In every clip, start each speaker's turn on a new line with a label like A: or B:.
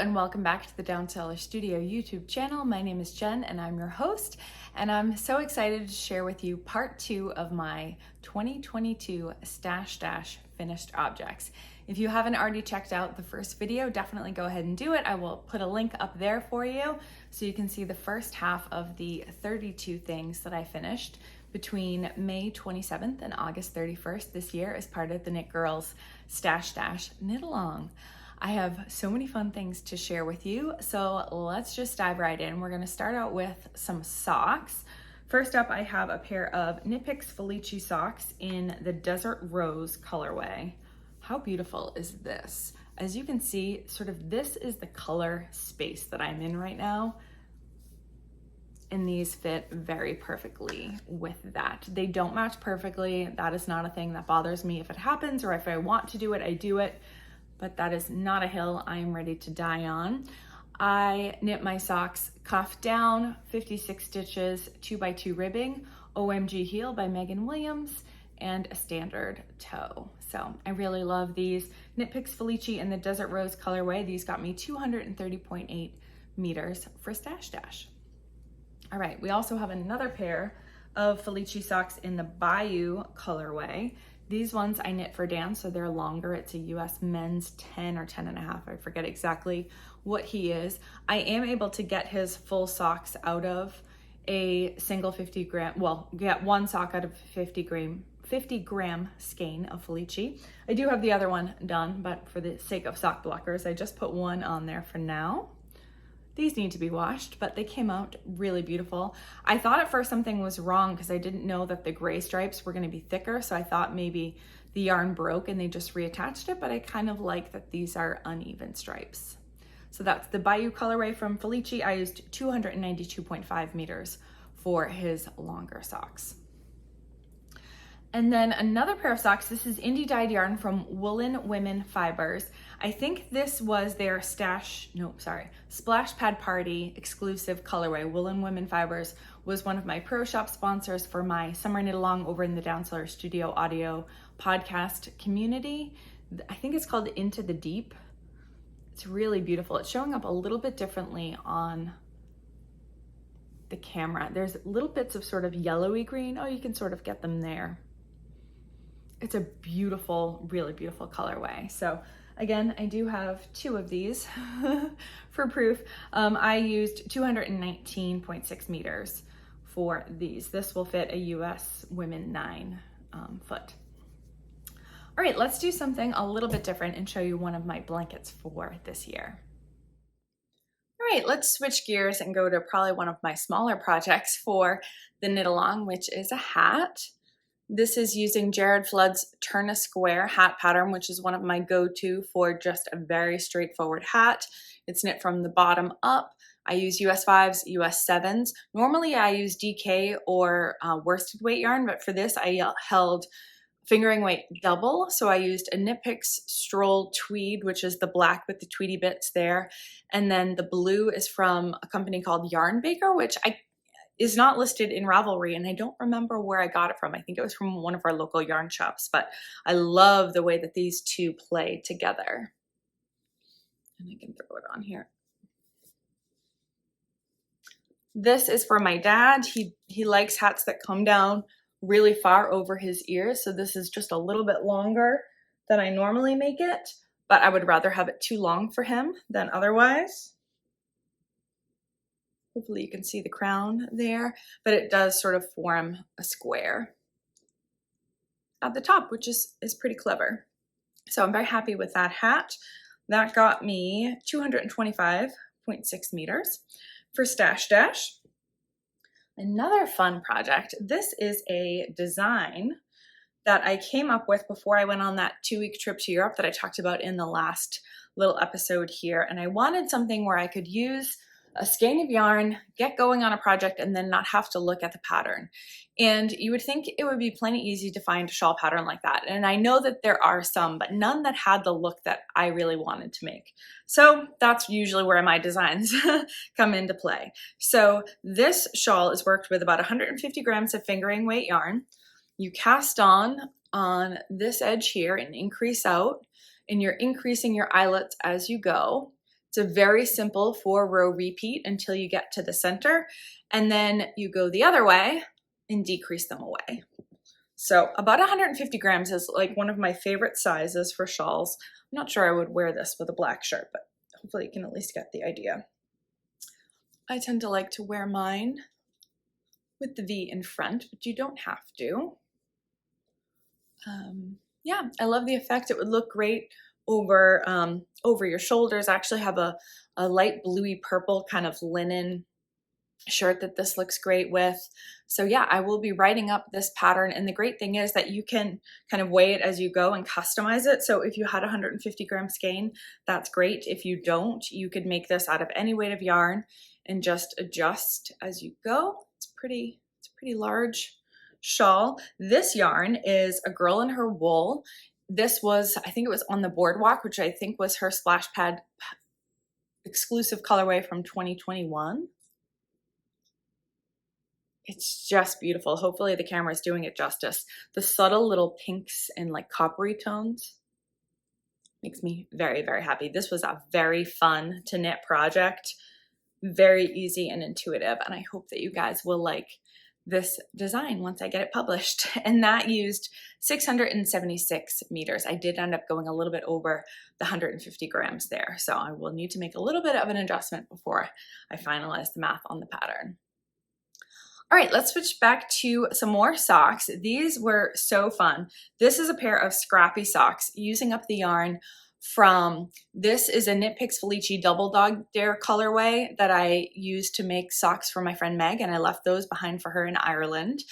A: and welcome back to the Downseller Studio YouTube channel. My name is Jen and I'm your host, and I'm so excited to share with you part 2 of my 2022 Stash Dash finished objects. If you haven't already checked out the first video, definitely go ahead and do it. I will put a link up there for you so you can see the first half of the 32 things that I finished between May 27th and August 31st this year as part of the Knit Girls Stash Dash Knit Along. I have so many fun things to share with you, so let's just dive right in. We're gonna start out with some socks. First up, I have a pair of Nitpicks Felici socks in the Desert Rose colorway. How beautiful is this? As you can see, sort of this is the color space that I'm in right now, and these fit very perfectly with that. They don't match perfectly. That is not a thing that bothers me. If it happens or if I want to do it, I do it. But that is not a hill I am ready to die on. I knit my socks cuff down, 56 stitches, 2x2 ribbing, OMG heel by Megan Williams, and a standard toe. So I really love these. Nitpicks Felici in the Desert Rose colorway. These got me 230.8 meters for Stash Dash. All right, we also have another pair of Felici socks in the Bayou colorway. These ones I knit for Dan, so they're longer. It's a US men's 10 or 10 and a half. I forget exactly what he is. I am able to get his full socks out of a single 50 gram, well, get one sock out of 50 gram skein of Felici. I do have the other one done, but for the sake of sock blockers, I just put one on there for now. These need to be washed, but they came out really beautiful. I thought at first something was wrong because I didn't know that the gray stripes were going to be thicker, so I thought maybe the yarn broke and they just reattached it, but I kind of like that these are uneven stripes. So that's the Bayou colorway from Felici. I used 292.5 meters for his longer socks. And then another pair of socks, this is indie dyed yarn from Woolen Women Fibers. I think this was their Splash Pad Party exclusive colorway. Woolen Women Fibers was one of my Pro Shop sponsors for my summer knit along over in the Downseller Studio audio podcast community. I think it's called Into the Deep. It's really beautiful. It's showing up a little bit differently on the camera. There's little bits of sort of yellowy green. Oh, you can sort of get them there. It's a beautiful, really beautiful colorway. So again, I do have 2 of these for proof. I used 219.6 meters for these. This will fit a US women 9 foot. All right, let's do something a little bit different and show you one of my blankets for this year. All right, let's switch gears and go to probably one of my smaller projects for the knit along, which is a hat. This is using Jared Flood's Turn a Square hat pattern, which is one of my go-to for just a very straightforward hat. It's knit from the bottom up. I use US 5s, US 7s. Normally I use DK or worsted weight yarn, but for this I held fingering weight double. So I used a Nitpicks Stroll Tweed, which is the black with the tweedy bits there. And then the blue is from a company called Yarn Baker, which is not listed in Ravelry, and I don't remember where I got it from. I think it was from one of our local yarn shops, but I love the way that these two play together. And I can throw it on here. This is for my dad. He likes hats that come down really far over his ears, so this is just a little bit longer than I normally make it, but I would rather have it too long for him than otherwise. Hopefully you can see the crown there, but it does sort of form a square at the top, which is pretty clever. So I'm very happy with that hat. That got me 225.6 meters for Stash Dash. Another fun project. This is a design that I came up with before I went on that 2-week trip to Europe that I talked about in the last little episode here. And I wanted something where I could use a skein of yarn, get going on a project, and then not have to look at the pattern. And you would think it would be plenty easy to find a shawl pattern like that. And I know that there are some, but none that had the look that I really wanted to make. So that's usually where my designs come into play. So this shawl is worked with about 150 grams of fingering weight yarn. You cast on this edge here and increase out, and you're increasing your eyelets as you go. It's a very simple 4-row repeat until you get to the center, and then you go the other way and decrease them away. So about 150 grams is like one of my favorite sizes for shawls. I'm not sure I would wear this with a black shirt, but hopefully you can at least get the idea. I tend to like to wear mine with the V in front, but you don't have to. Yeah, I love the effect. It would look great over your shoulders. I actually have a light bluey purple kind of linen shirt that this looks great with. So yeah, I will be writing up this pattern, and the great thing is that you can kind of weigh it as you go and customize it. So if you had 150 gram skein, that's great. If you don't, you could make this out of any weight of yarn and just adjust as you go. It's a pretty large shawl. This yarn is A Girl in Her Wool. This was, I think it was on the Boardwalk, which I think was her splash pad exclusive colorway from 2021. It's just beautiful. Hopefully the camera is doing it justice. The subtle little pinks and like coppery tones makes me very, very happy. This was a very fun to knit project, very easy and intuitive, and I hope that you guys will like this design once I get it published. And that used 676 meters. I did end up going a little bit over the 150 grams there, so I will need to make a little bit of an adjustment before I finalize the math on the pattern. All right, let's switch back to some more socks. These were so fun. This is a pair of Scrappy Socks using up the yarn from, this is a Nitpicks Felici Double Dog Dare colorway that I used to make socks for my friend Meg, and I left those behind for her in Ireland.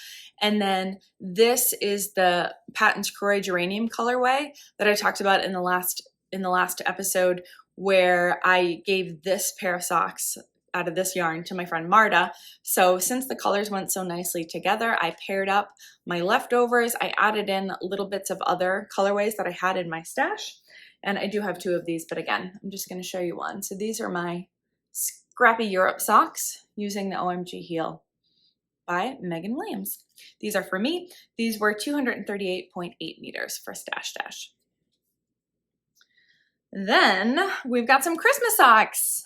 A: And then this is the Patton's Croy Geranium colorway that I talked about in the last episode, where I gave this pair of socks out of this yarn to my friend Marta. So since the colors went so nicely together, I paired up my leftovers. I added in little bits of other colorways that I had in my stash. And I do have 2 of these, but again, I'm just going to show you one. So these are my Scrappy Europe socks using the OMG heel by Megan Williams. These are for me. These were 238.8 meters for Stash Dash. Then we've got some Christmas socks.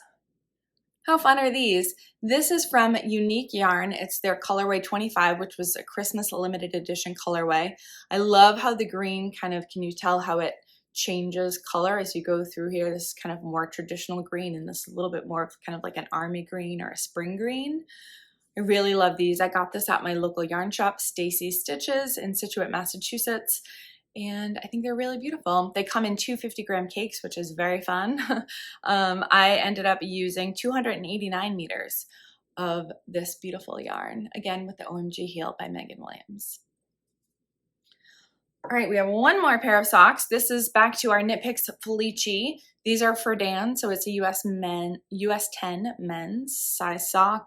A: How fun are these? This is from Unique Yarn. It's their colorway 25, which was a Christmas limited edition colorway. I love how the green kind of, can you tell how it changes color as you go through here? This is kind of more traditional green, and this is a little bit more of kind of like an army green or a spring green. I really love these. I got this at my local yarn shop, Stacy's Stitches in Situate, Massachusetts. And I think they're really beautiful. They come in 2 50-gram cakes, which is very fun. I ended up using 289 meters of this beautiful yarn, again with the OMG heel by Megan Williams. All right, we have one more pair of socks. This is back to our Nitpicks Felici. These are for Dan, so it's a US 10 men's size sock.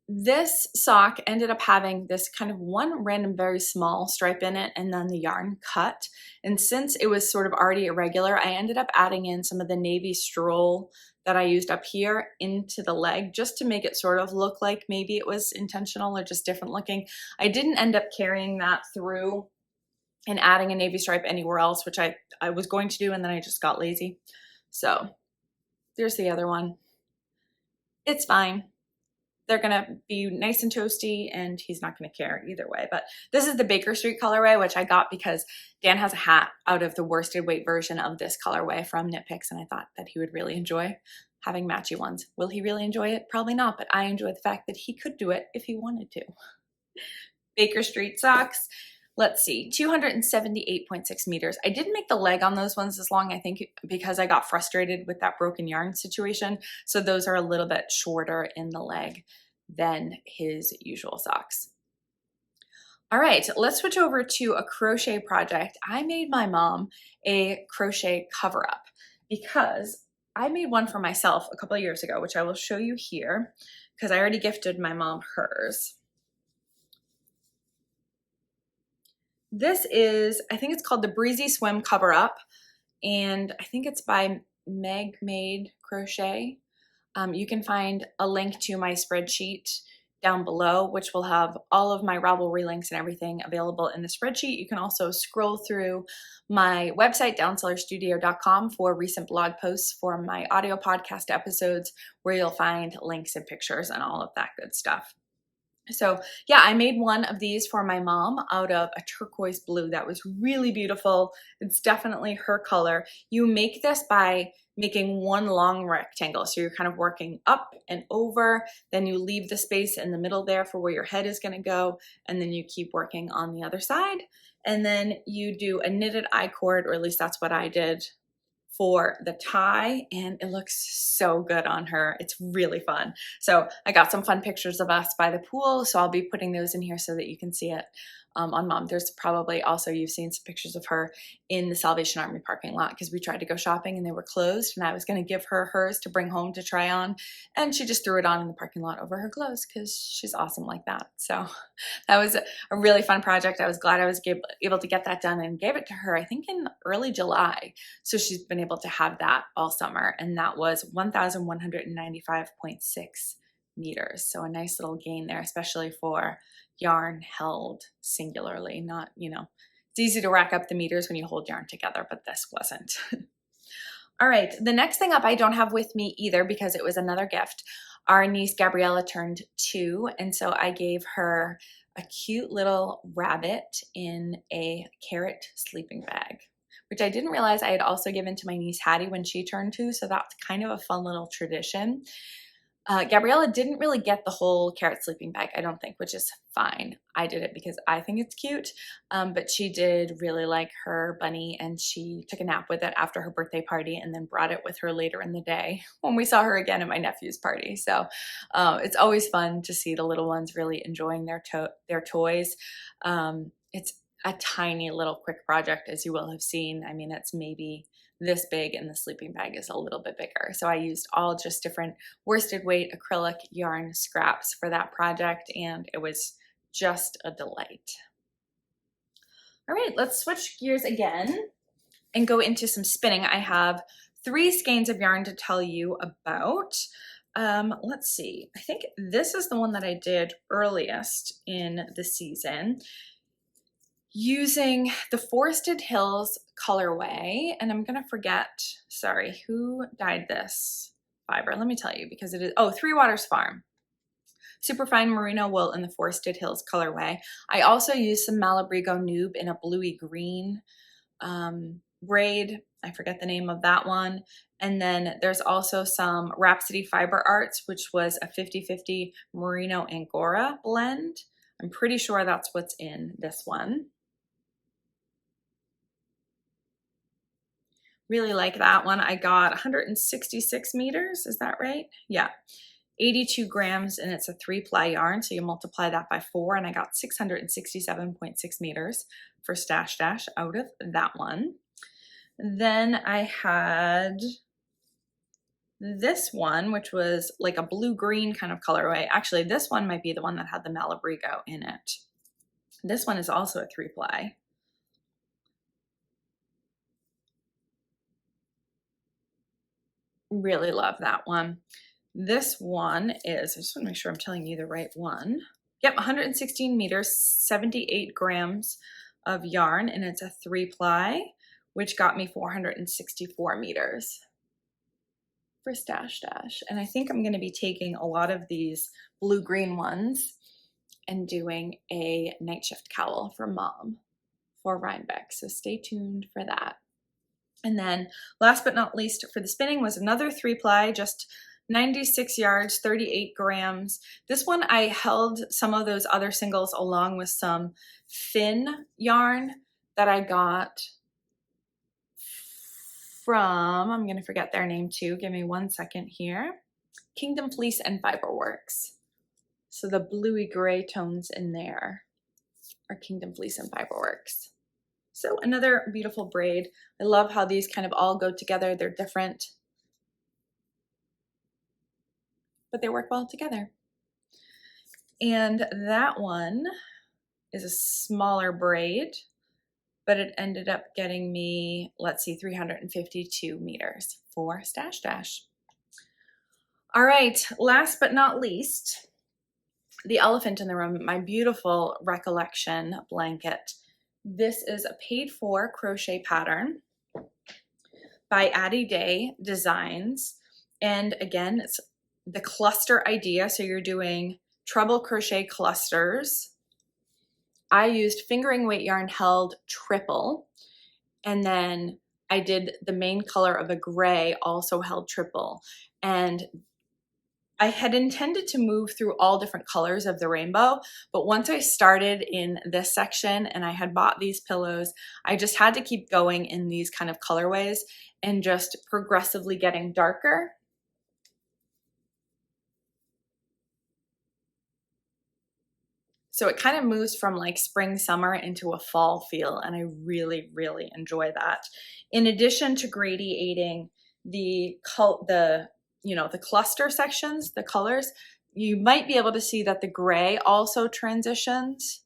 A: This sock ended up having this kind of one random very small stripe in it, and then the yarn cut. And since it was sort of already irregular, I ended up adding in some of the navy stroll that I used up here into the leg, just to make it sort of look like maybe it was intentional or just different looking. I didn't end up carrying that through and adding a navy stripe anywhere else, which I was going to do, and then I just got lazy. So there's the other one. It's fine. They're gonna be nice and toasty, and he's not gonna care either way. But this is the Baker Street colorway, which I got because Dan has a hat out of the worsted weight version of this colorway from Nitpicks, and I thought that he would really enjoy having matchy ones. Will he really enjoy it? Probably not, but I enjoy the fact that he could do it if he wanted to. Baker Street socks. Let's see, 278.6 meters. I didn't make the leg on those ones as long, I think, because I got frustrated with that broken yarn situation. So those are a little bit shorter in the leg than his usual socks. All right, let's switch over to a crochet project. I made my mom a crochet cover-up because I made one for myself a couple of years ago, which I will show you here because I already gifted my mom hers. This is, I think it's called the Breezy Swim Cover Up, and I think it's by Meg Made Crochet. You can find a link to my spreadsheet down below, which will have all of my Ravelry links and everything available in the spreadsheet. You can also scroll through my website, downsellerstudio.com, for recent blog posts for my audio podcast episodes, where you'll find links and pictures and all of that good stuff. So yeah, I made one of these for my mom out of a turquoise blue that was really beautiful. It's definitely her color. You make this by making one long rectangle. So you're kind of working up and over, then you leave the space in the middle there for where your head is gonna go, and then you keep working on the other side. And then you do a knitted I-cord, or at least that's what I did for the tie, and it looks so good on her. It's really fun. So I got some fun pictures of us by the pool, so I'll be putting those in here so that you can see it on Mom. There's probably also, you've seen some pictures of her in the Salvation Army parking lot, because we tried to go shopping and they were closed, and I was going to give her hers to bring home to try on, and she just threw it on in the parking lot over her clothes because she's awesome like that. So that was a really fun project. I was glad I was able to get that done, and gave it to her, I think, in early July. So she's been able to have that all summer, and that was 1,195.6 meters. So a nice little gain there, especially for yarn held singularly. Not, it's easy to rack up the meters when you hold yarn together, but this wasn't. All right, the next thing up I don't have with me either, because it was another gift. Our niece Gabriella turned 2, and so I gave her a cute little rabbit in a carrot sleeping bag, which I didn't realize I had also given to my niece Hattie when she turned 2, so that's kind of a fun little tradition. Gabriella didn't really get the whole carrot sleeping bag, I don't think, which is fine. I did it because I think it's cute, but she did really like her bunny, and she took a nap with it after her birthday party, and then brought it with her later in the day when we saw her again at my nephew's party. So it's always fun to see the little ones really enjoying their toys. It's a tiny little quick project, as you will have seen. I mean, it's maybe this big, and the sleeping bag is a little bit bigger. So I used all just different worsted weight acrylic yarn scraps for that project, and it was just a delight. All right, let's switch gears again and go into some spinning. I have 3 skeins of yarn to tell you about. Let's see, I think this is the one that I did earliest in the season, using the Forested Hills colorway, and I'm gonna forget, sorry, who dyed this fiber? Let me tell you, because it is, Three Waters Farm. Superfine merino wool in the Forested Hills colorway. I also used some Malabrigo Noob in a bluey green braid. I forget the name of that one. And then there's also some Rhapsody Fiber Arts, which was a 50-50 merino Angora blend. I'm pretty sure that's what's in this one. Really like that one. I got 166 meters, is that right? Yeah, 82 grams, and it's a 3-ply yarn, so you multiply that by 4, and I got 667.6 meters for Stash Dash out of that one. Then I had this one, which was like a blue-green kind of colorway. Actually, this one might be the one that had the Malabrigo in it. This one is also a 3-ply. Really love that one. This one is, I just want to make sure I'm telling you the right one. Yep, 116 meters, 78 grams of yarn, and it's a 3-ply, which got me 464 meters for Stash Dash. And I think I'm going to be taking a lot of these blue-green ones and doing a night shift cowl for Mom for Rhinebeck. So stay tuned for that. And then last but not least for the spinning was another 3-ply, just 96 yards, 38 grams. This one I held some of those other singles along with some thin yarn that I got from, I'm going to forget their name too. Give me 1 second here. Kingdom Fleece and Fiberworks. So the bluey gray tones in there are Kingdom Fleece and Fiberworks. So another beautiful braid. I love how these kind of all go together. They're different, but they work well together. And that one is a smaller braid, but it ended up getting me, let's see, 352 meters for Stash Dash. All right, last but not least, the elephant in the room, my beautiful Recollection Blanket. This is a paid for crochet pattern by Addie Day Designs. And again, it's the cluster idea. So you're doing treble crochet clusters. I used fingering weight yarn held triple, and then I did the main color of a gray, also held triple. And I had intended to move through all different colors of the rainbow, but once I started in this section and I had bought these pillows, I just had to keep going in these kind of colorways and just progressively getting darker. So it kind of moves from like spring, summer into a fall feel, and I really, really enjoy that. In addition to gradiating the cluster sections, the colors, you might be able to see that the gray also transitions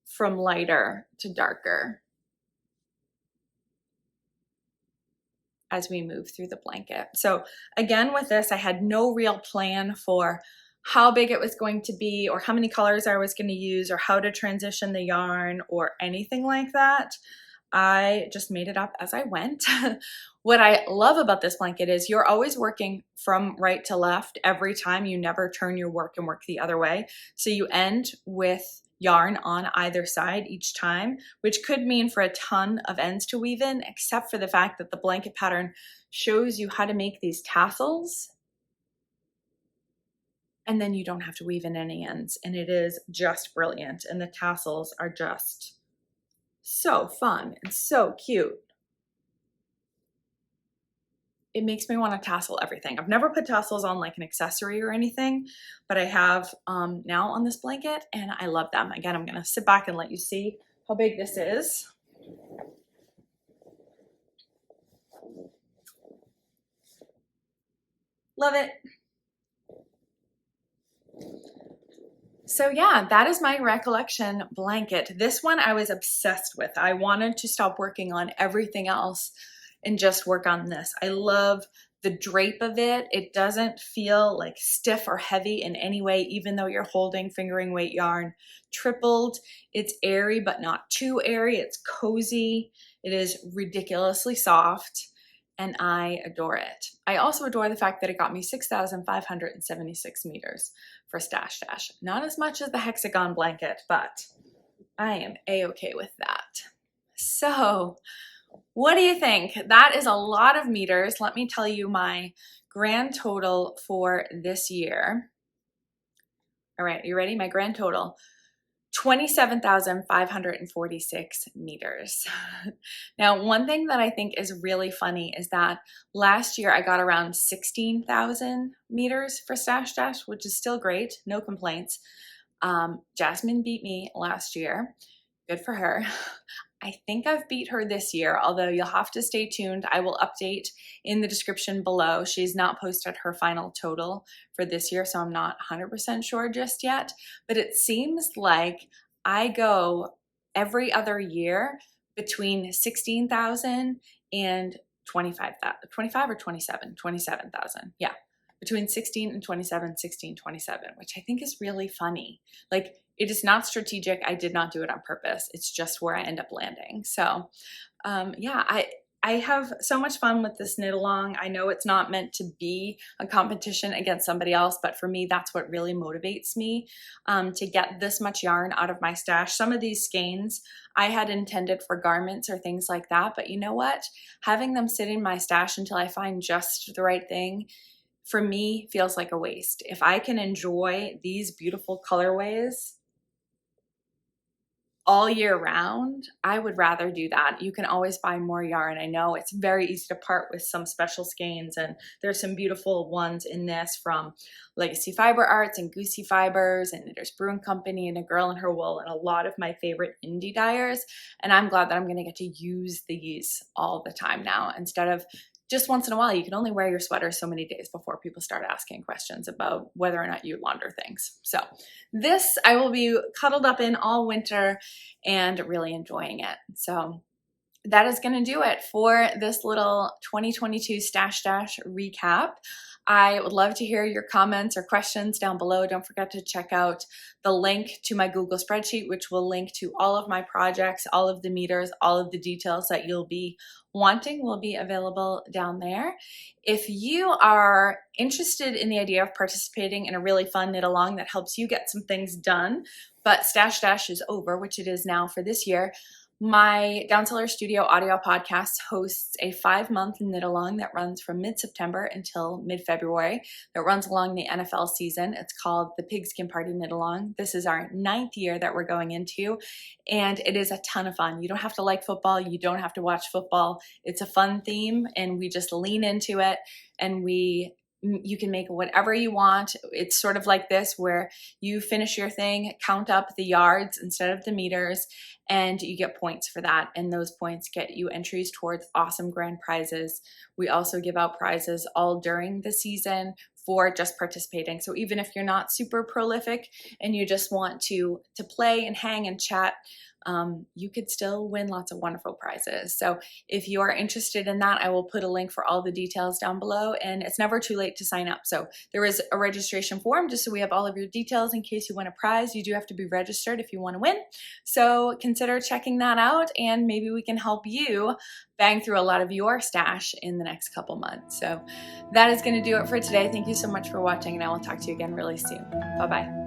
A: from lighter to darker as we move through the blanket. So again, with this, I had no real plan for how big it was going to be or how many colors I was going to use or how to transition the yarn or anything like that. I just made it up as I went. What I love about this blanket is you're always working from right to left every time. You never turn your work and work the other way. So you end with yarn on either side each time, which could mean for a ton of ends to weave in, except for the fact that the blanket pattern shows you how to make these tassels, and then you don't have to weave in any ends, and it is just brilliant. And the tassels are just so fun and so cute. It makes me want to tassel everything. I've never put tassels on like an accessory or anything, but I have now on this blanket, and I love them. Again, I'm going to sit back and let you see how big this is. Love it. So yeah, that is my Recollection Blanket. This one I was obsessed with. I wanted to stop working on everything else and just work on this. I love the drape of it. It doesn't feel like stiff or heavy in any way, even though you're holding fingering weight yarn tripled. It's airy, but not too airy. It's cozy. It is ridiculously soft, and I adore it. I also adore the fact that it got me 6,576 meters for Stash Dash. Not as much as the hexagon blanket, but I am a-okay with that. So what do you think? That is a lot of meters. Let me tell you my grand total for this year. All right, you ready? My grand total, 27,546 meters. Now, one thing that I think is really funny is that last year I got around 16,000 meters for Stash Dash, which is still great, no complaints. Jasmin beat me last year. Good for her. I think I've beat her this year, although you'll have to stay tuned. I will update in the description below. She's not posted her final total for this year, so I'm not 100% sure just yet. But it seems like I go every other year between 16,000 and 25,000, 25 or 27, 27,000. Yeah, between 16 and 27, 16, 27, which I think is really funny. Like, it is not strategic. I did not do it on purpose. It's just where I end up landing. So yeah, I have so much fun with this knit along. I know it's not meant to be a competition against somebody else, but for me, that's what really motivates me to get this much yarn out of my stash. Some of these skeins I had intended for garments or things like that, but you know what? Having them sit in my stash until I find just the right thing, for me, feels like a waste. If I can enjoy these beautiful colorways all year round, I would rather do that. You can always buy more yarn. I know it's very easy to part with some special skeins, and there's some beautiful ones in this from Legacy Fiber Arts and Goosey Fibers and Knitters Brew & Company and A Girl and Her Wool and a lot of my favorite indie dyers. And I'm glad that I'm gonna get to use these all the time now instead of just once in a while. You can only wear your sweater so many days before people start asking questions about whether or not you launder things. So this I will be cuddled up in all winter and really enjoying it. So that is going to do it for this little 2022 Stash Dash recap. I would love to hear your comments or questions down below. Don't forget to check out the link to my Google spreadsheet, which will link to all of my projects, all of the meters, all of the details that you'll be wanting will be available down there. If you are interested in the idea of participating in a really fun knit along that helps you get some things done, but Stash Dash is over, which it is now for this year, my Downseller Studio audio podcast hosts a 5-month knit along that runs from mid-September until mid-February. That runs along the NFL season. It's called the Pigskin Party Knit Along. This is our 9th year that we're going into, and it is a ton of fun. You don't have to like football. You don't have to watch football. It's a fun theme, and we just lean into it, and you can make whatever you want. It's sort of like this, where you finish your thing, count up the yards instead of the meters, and you get points for that. And those points get you entries towards awesome grand prizes. We also give out prizes all during the season for just participating. So even if you're not super prolific and you just want to play and hang and chat, you could still win lots of wonderful prizes. So if you are interested in that, I will put a link for all the details down below, and it's never too late to sign up. So there is a registration form just so we have all of your details in case you win a prize. You do have to be registered if you want to win. So consider checking that out, and maybe we can help you bang through a lot of your stash in the next couple months. So that is going to do it for today. Thank you so much for watching, and I will talk to you again really soon. Bye-bye.